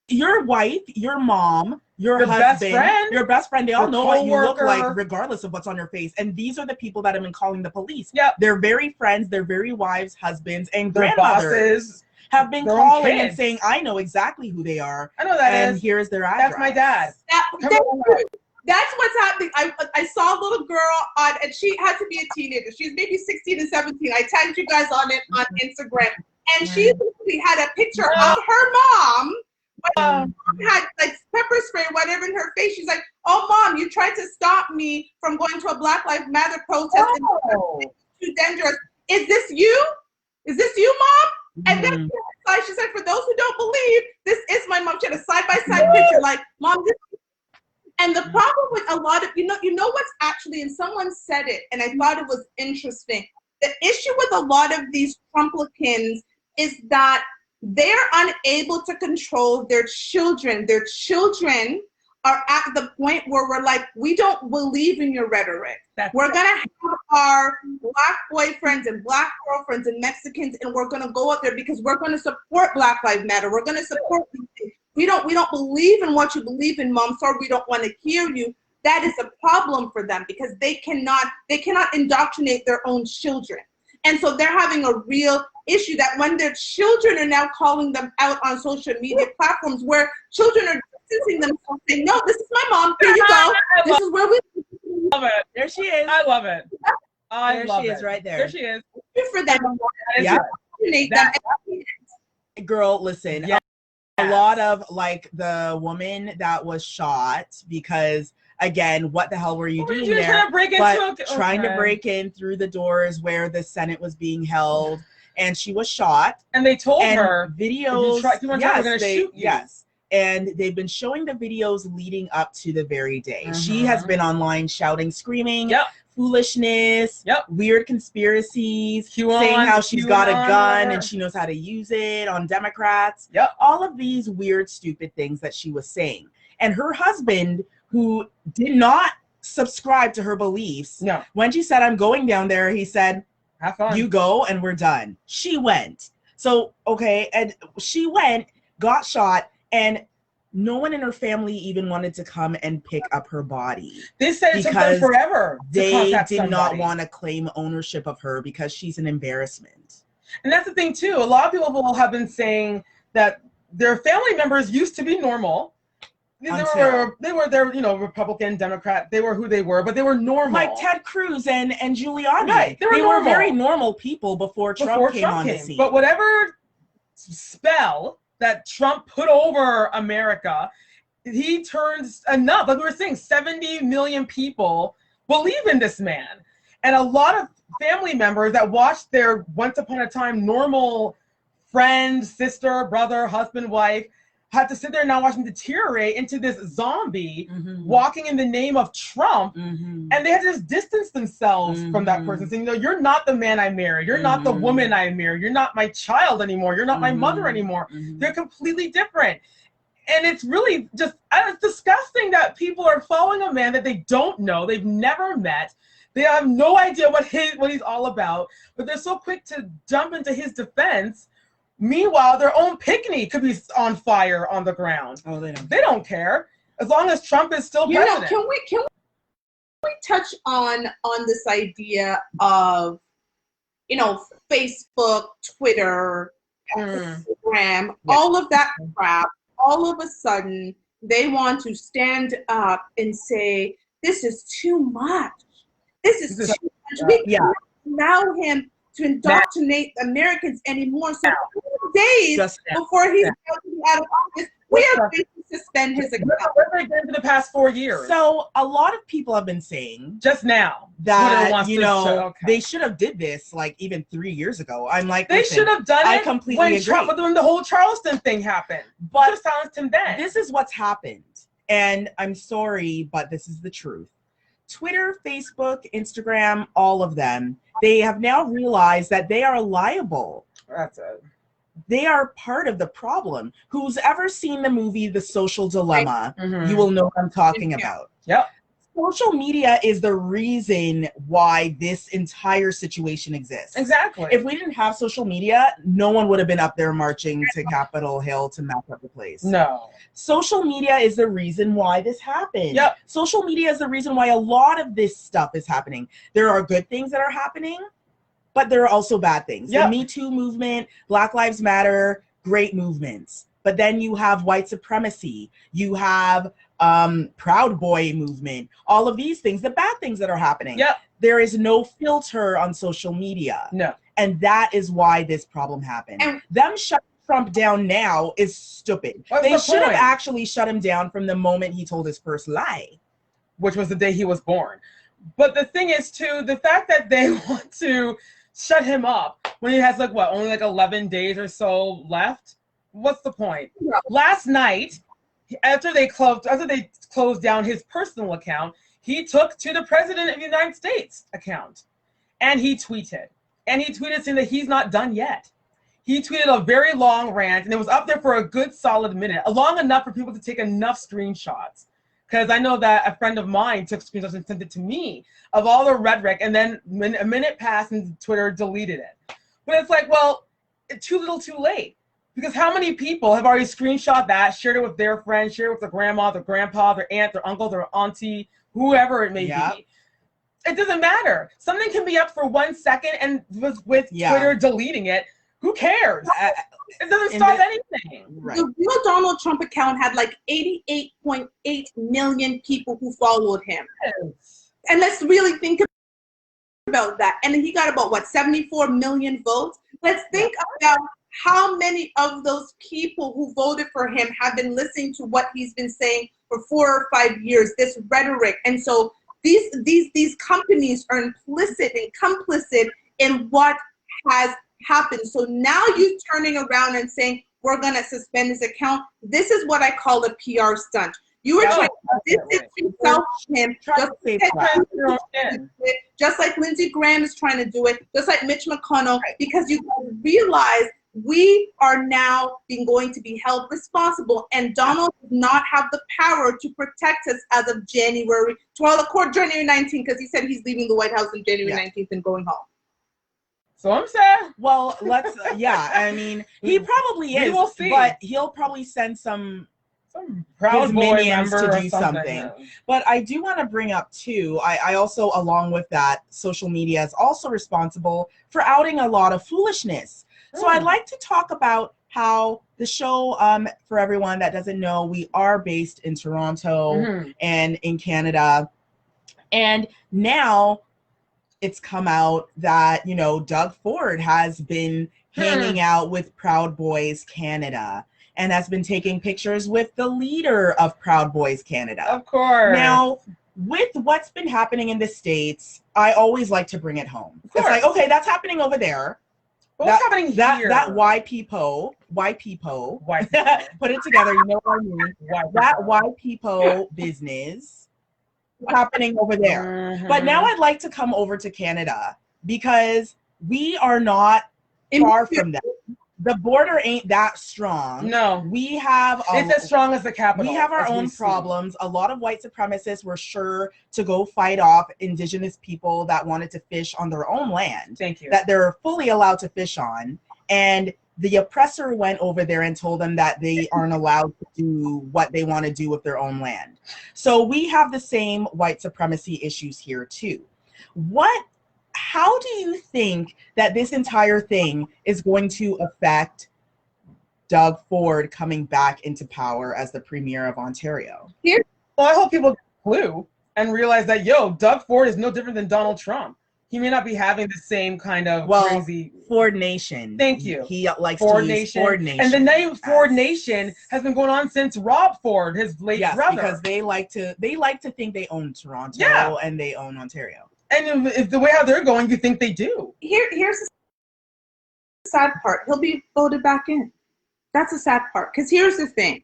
your wife, your mom, your husband, your best friend, they all know what you look like regardless of what's on your face. And these are the people that have been calling the police. They're very friends, they're very wives, husbands, and grandmothers have been calling and saying, I know exactly who they are. I know that and here's their address. That's my dad. That's what's happening. I saw a little girl and she had to be a teenager. She's maybe 16 and 17. I tagged you guys on it on Instagram. And she had a picture of her mom. Had like pepper spray, whatever in her face. She's like, "Oh, mom, you tried to stop me from going to a Black Lives Matter protest. It's too dangerous. Is this you? Is this you, mom?" And then she said, "For those who don't believe, this is my mom." She had a side-by-side picture, like, "Mom, this." And the problem with a lot of you know what's actually, and someone said it, and I thought it was interesting. The issue with a lot of these Trumplicans is that they're unable to control their children. Their children are at the point where we're like, we don't believe in your rhetoric. We're going to have our Black boyfriends and Black girlfriends and Mexicans, and we're going to go out there because we're going to support Black Lives Matter. We're going to support these things. We don't believe in what you believe in, Mom. Sorry, we don't want to hear you. That is a problem for them because they cannot indoctrinate their own children. And so they're having a real issue that when their children are now calling them out on social media platforms where children are distancing themselves, saying, "No, this is my mom. Here you go. This is where we love it. There she is. I love it. There she is right there. There she is. Good for them. Girl, listen. Yes. A lot of like the woman that was shot because again, what the hell were you doing there? Trying to break in through the doors where the Senate was being held, and she was shot. And they told her videos. We're gonna shoot you. Yes. And they've been showing the videos leading up to the very day. She has been online shouting, screaming foolishness, weird conspiracies, saying how she's got a gun and she knows how to use it on Democrats. All of these weird, stupid things that she was saying. And her husband, who did not subscribe to her beliefs, when she said, I'm going down there, he said, have fun. You go and we're done. She went. So, okay, and she went, got shot, and no one in her family even wanted to come and pick up her body. They said it took them forever. They did not want to claim ownership of her because she's an embarrassment. And that's the thing too. A lot of people have been saying that their family members used to be normal. They were their, Republican, Democrat. They were who they were, but they were normal. Like Ted Cruz and Giuliani. Right. They were very normal people before Trump came on the scene. But whatever spell that Trump put over America, he turns enough. Like we were saying, 70 million people believe in this man. And a lot of family members that watched their once upon a time normal friend, sister, brother, husband, wife, had to sit there and now watch him deteriorate into this zombie walking in the name of Trump. And they had to just distance themselves from that person, saying, you're not the man I married. You're not the woman I married. You're not my child anymore. You're not my mother anymore. They're completely different. And it's really just, it's disgusting that people are following a man that they don't know, they've never met. They have no idea what he's all about, but they're so quick to jump into his defense. Meanwhile, their own picnic could be on fire on the ground. Oh, they don't care. As long as Trump is still president. Can we touch on this idea of, Facebook, Twitter, Instagram, all of that crap, all of a sudden they want to stand up and say, this is too much. This is too much. We can't allow him to indoctrinate Americans anymore. So 2 days before he's out of office, we are going to suspend his account. What have they done for the past 4 years? So a lot of people have been saying just now that they should have did this like even 3 years ago. I'm like, they should have done it. I completely agree. When the whole Charleston thing happened, but just silenced him then. This is what's happened, and I'm sorry, but this is the truth. Twitter, Facebook, Instagram, all of them, they have now realized that they are liable. That's it. They are part of the problem. Who's ever seen the movie The Social Dilemma, you will know what I'm talking about. Yep. Social media is the reason why this entire situation exists. Exactly. If we didn't have social media, no one would have been up there marching to Capitol Hill to mess up the place. No. Social media is the reason why this happened. Yep. Social media is the reason why a lot of this stuff is happening. There are good things that are happening, but there are also bad things. Yep. The Me Too movement, Black Lives Matter, great movements. But then you have white supremacy. You have Proud Boy movement. All of these things, the bad things that are happening. Yep. There is no filter on social media. No. And that is why this problem happened. And them shutting Trump down now is stupid. They should have actually shut him down from the moment he told his first lie. Which was the day he was born. But the thing is, too, the fact that they want to shut him up when he has only 11 days or so left. What's the point? Yeah. Last night, after they closed down his personal account, he took to the President of the United States account, and he tweeted saying that he's not done yet. He tweeted a very long rant, and it was up there for a good solid minute, long enough for people to take enough screenshots. Because I know that a friend of mine took screenshots and sent it to me of all the rhetoric, and then a minute passed and Twitter deleted it. But it's like, well, too little too late. Because how many people have already screenshot that, shared it with their friends, shared it with their grandma, their grandpa, their aunt, their uncle, their auntie, whoever it may be. It doesn't matter. Something can be up for 1 second, and with Twitter deleting it, who cares? It doesn't stop anything. Right. The real Donald Trump account had 88.8 million people who followed him. Yes. And let's really think about that. And he got about 74 million votes. Let's think about how many of those people who voted for him have been listening to what he's been saying for 4 or 5 years, this rhetoric. And so these companies are implicit and complicit in what has happened. So now you're turning around and saying, we're going to suspend his account. This is what I call a PR stunt. You were trying to distance yourself from him, just like Lindsey Graham is trying to do it, just like Mitch McConnell, because you realize we are now going to be held responsible, and Donald does not have the power to protect us as of January 19th, because he said he's leaving the White House on January 19th and going home. So I'm sad. Well, let's, I mean, he probably is, will see. But he'll probably send some Proud Boy minions member to do something. But I do want to bring up too, I also, along with that, social media is also responsible for outing a lot of foolishness. So I'd like to talk about how the show, for everyone that doesn't know, we are based in Toronto and in Canada. And now it's come out that, you know, Doug Ford has been hanging out with Proud Boys Canada and has been taking pictures with the leader of Proud Boys Canada. Of course. Now, with what's been happening in the States, I always like to bring it home. It's like, okay, that's happening over there. But what's happening here? That YPPO, put it together, you know what I mean? That YPPO business happening over there. But now I'd like to come over to Canada because we are not far from that. The border ain't that strong. No. We have it's as strong as the capital. We have our own problems. A lot of white supremacists were sure to go fight off Indigenous people that wanted to fish on their own land. Thank you. That they're fully allowed to fish on. And the oppressor went over there and told them that they aren't allowed to do what they want to do with their own land. So we have the same white supremacy issues here too. How do you think that this entire thing is going to affect Doug Ford coming back into power as the Premier of Ontario? Well, I hope people get a clue and realize that, Doug Ford is no different than Donald Trump. He may not be having the same kind of crazy... Ford Nation. Thank you. He likes Ford to use Ford Nation. And the name Ford Nation has been going on since Rob Ford, his late brother. Because they like to think they own Toronto and they own Ontario. And if the way how they're going, you think they do. Here's the sad part. He'll be voted back in. That's the sad part. Because here's the thing.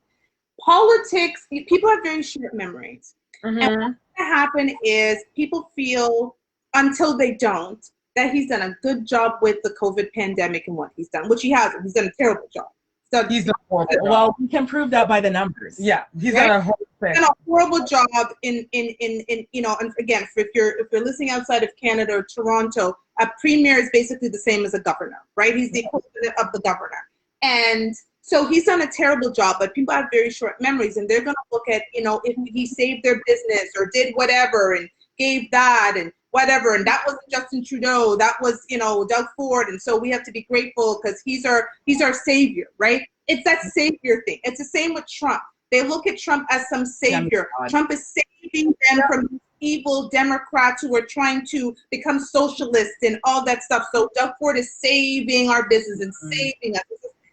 Politics, people have very short memories. And what's going to happen is people feel, until they don't, that he's done a good job with the COVID pandemic and what he's done, which he hasn't. He's done a terrible job. So he's done a horrible job. Well, we can prove that by the numbers. Yeah, he's done a horrible thing. He's done a horrible job in and again, if you're listening outside of Canada or Toronto, a premier is basically the same as a governor, right? He's the equivalent of the governor. And so he's done a terrible job, but people have very short memories, and they're going to look at, if he saved their business or did whatever and gave that and whatever, and that wasn't Justin Trudeau, that was, Doug Ford, and so we have to be grateful because he's our savior, right? It's that savior thing. It's the same with Trump. They look at Trump as some savior. Trump is saving them from evil Democrats who are trying to become socialists and all that stuff. So Doug Ford is saving our business and saving us.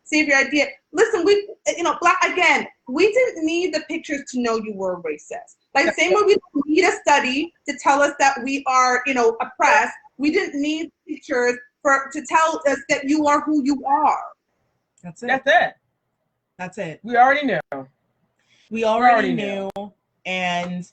Savior idea. Listen, we didn't need the pictures to know you were a racist. Like same way we don't need a study to tell us that we are, oppressed. We didn't need pictures to tell us that you are who you are. That's it. That's it. That's it. We already knew. We already knew. And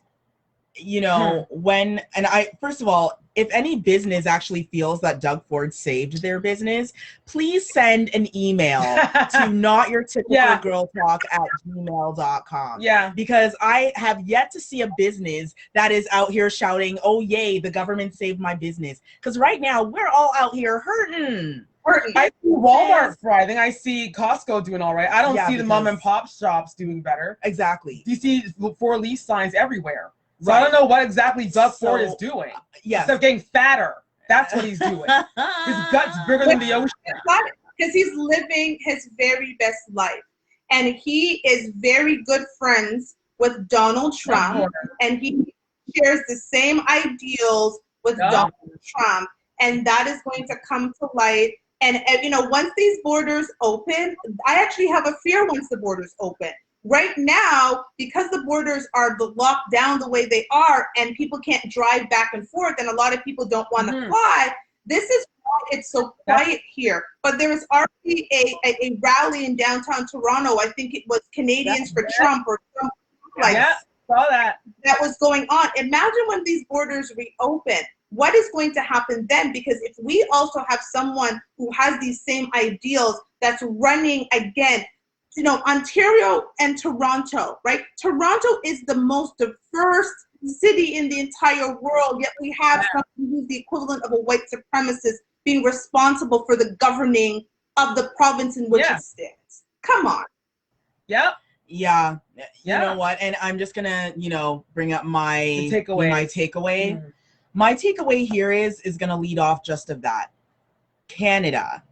first of all, if any business actually feels that Doug Ford saved their business, please send an email to notyourtypicalgirltalk@gmail.com. Yeah. Because I have yet to see a business that is out here shouting, oh, yay, the government saved my business. Because right now, we're all out here hurting. I see Walmart thriving. I see Costco doing all right. I don't see the mom and pop shops doing better. Exactly. You see For Lease signs everywhere. So I don't know what exactly Doug Ford is doing. Instead of getting fatter, that's what he's doing. His gut's bigger than the ocean. Because he's living his very best life. And he is very good friends with Donald Trump. And he shares the same ideals with Donald Trump. And that is going to come to light. And once these borders open, I actually have a fear once the borders open. Right now, because the borders are locked down the way they are and people can't drive back and forth and a lot of people don't want to fly, this is why it's so quiet here. But there was already a rally in downtown Toronto. I think it was Canadians for Trump or some Yeah, saw that. That was going on. Imagine when these borders reopen. What is going to happen then? Because if we also have someone who has these same ideals that's running again, you know, Ontario and Toronto, right? Toronto is the most diverse city in the entire world, yet we have someone who's the equivalent of a white supremacist being responsible for the governing of the province in which it stands. Come on. Yep. Yeah. You know what? And I'm just gonna, you know, bring up my takeaway. My takeaway here is gonna lead off just of that. Canada,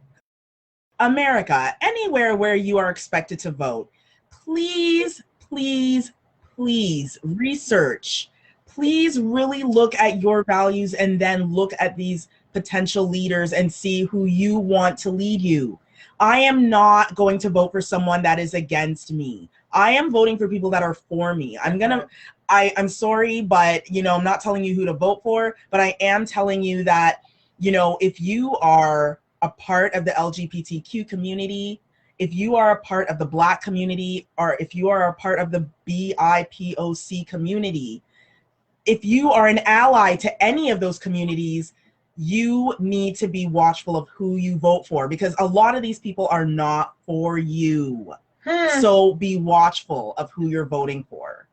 America, anywhere where you are expected to vote, please, please, please research. Please really look at your values and then look at these potential leaders and see who you want to lead you. I am not going to vote for someone that is against me. I am voting for people that are for me. I'm sorry, but, you know, I'm not telling you who to vote for, but I am telling you that, you know, if you are a part of the LGBTQ community, if you are a part of the Black community, or if you are a part of the BIPOC community, if you are an ally to any of those communities, you need to be watchful of who you vote for, because a lot of these people are not for you. So be watchful of who you're voting for.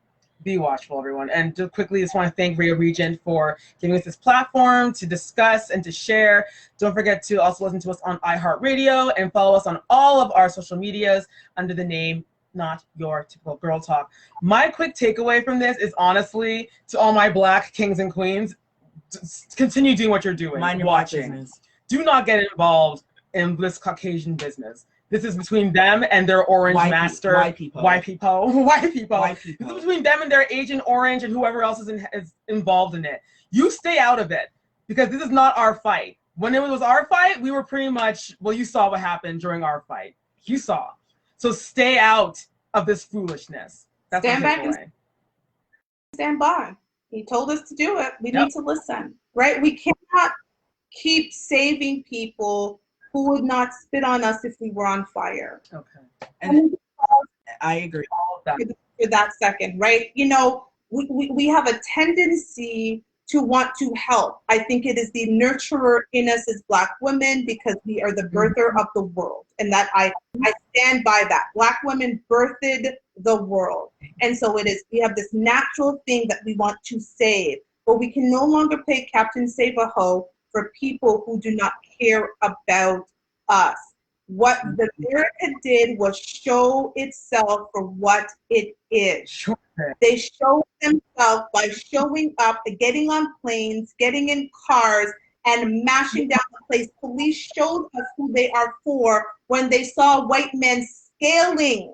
Be watchful, everyone. And just quickly, just want to thank Radio Regent for giving us this platform to discuss and to share. Don't forget to also listen to us on iHeartRadio and follow us on all of our social medias under the name Not Your Typical Girl Talk. My quick takeaway from this is, honestly, to all my Black kings and queens, continue doing what you're doing. Mind your watching. business. Do not get involved in this Caucasian business. This is between them and their orange master. White people. This is between them and their Agent Orange and whoever else is involved in it. You stay out of it, because this is not our fight. When it was our fight, we were pretty much, well, you saw what happened during our fight. You saw. So stay out of this foolishness. That's stand back and stand by. He told us to do it. We need to listen, right? We cannot keep saving people who would not spit on us if we were on fire. Okay. And I agree. All of that. For that second, right? You know, we have a tendency to want to help. I think it is the nurturer in us as Black women, because we are the birther of the world. And that I stand by that. Black women birthed the world. And so it is, we have this natural thing that we want to save, but we can no longer pay Captain Save-A-Ho for people who do not care about us. What the America did was show itself for what it is. Sure. They showed themselves by showing up, getting on planes, getting in cars, and mashing down the place. Police showed us who they are for when they saw white men scaling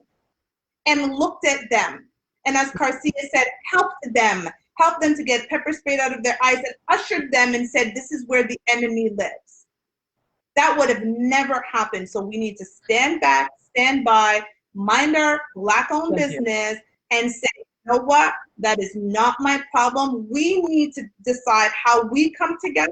and looked at them. And as Garcia said, helped them to get pepper sprayed out of their eyes and ushered them and said, this is where the enemy lives. That would have never happened. So we need to stand back, stand by, mind our Black-owned business, and say, you know what? That is not my problem. We need to decide how we come together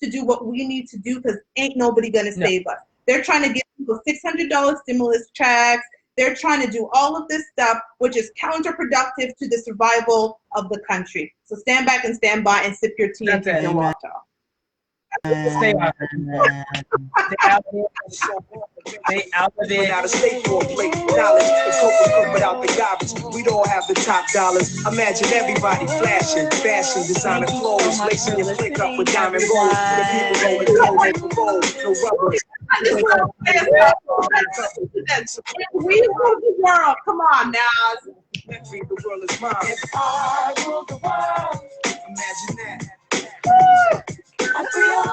to do what we need to do, because ain't nobody gonna save us. They're trying to give people $600 stimulus checks. They're trying to do all of this stuff, which is counterproductive to the survival of the country. So stand back and stand by and sip your tea and drink your water. Stay out of it. Without a state for a plate, knowledge, the cook without the garbage. We'd all have the top dollars. Imagine everybody flashing, fashion, designer clothes, lacing your flick up with diamond rolls. The people going for gold, no rubber. We rule the world. Come on now. The world is mine. If I rule the world, imagine that. I feel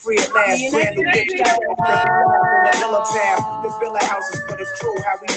free at last, brand new bitch, the villa path, the villa houses for the crew, how we do.